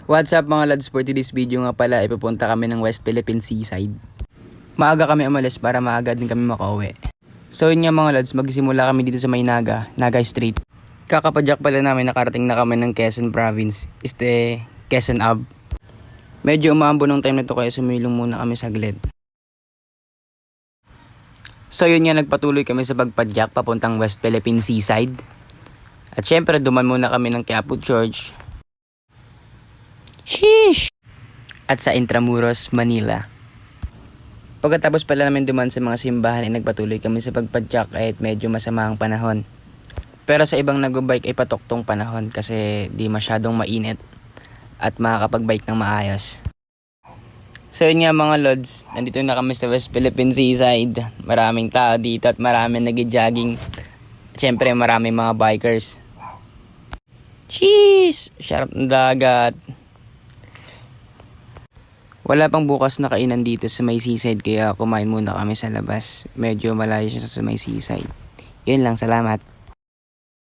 What's up mga lads, for today's video nga pala ipupunta kami ng West Philippine Seaside. Maaga kami umalis para maaga din kami makauwi. So yun nga mga lads, magsimula kami dito sa may Naga Street. Kakapadyak pala namin, nakarating na kami ng Quezon Province, Quezon Ave. Medyo umaambo ng time na to kaya sumilong muna kami saglit. So yun nga, nagpatuloy kami sa pagpadyak papuntang West Philippine Seaside. At syempre duman muna kami ng Quiapo Church. Sheesh! At sa Intramuros, Manila. Pagkatapos pala namin duman sa mga simbahan ay nagpatuloy kami sa pagpadyak kahit medyo masama ang panahon. Pero sa ibang nag-bike ay patoktong panahon kasi di masyadong mainit at makakapag-bike ng maayos. So yun nga mga lods, nandito na kami sa West Philippine Seaside. Maraming tao dito at maraming nag-jogging. Siyempre maraming mga bikers. Sheesh! Sarap ng dagat. Wala pang bukas na kainan dito sa may seaside kaya kumain muna kami sa labas. Medyo malayo siya sa may seaside. Yun lang, salamat.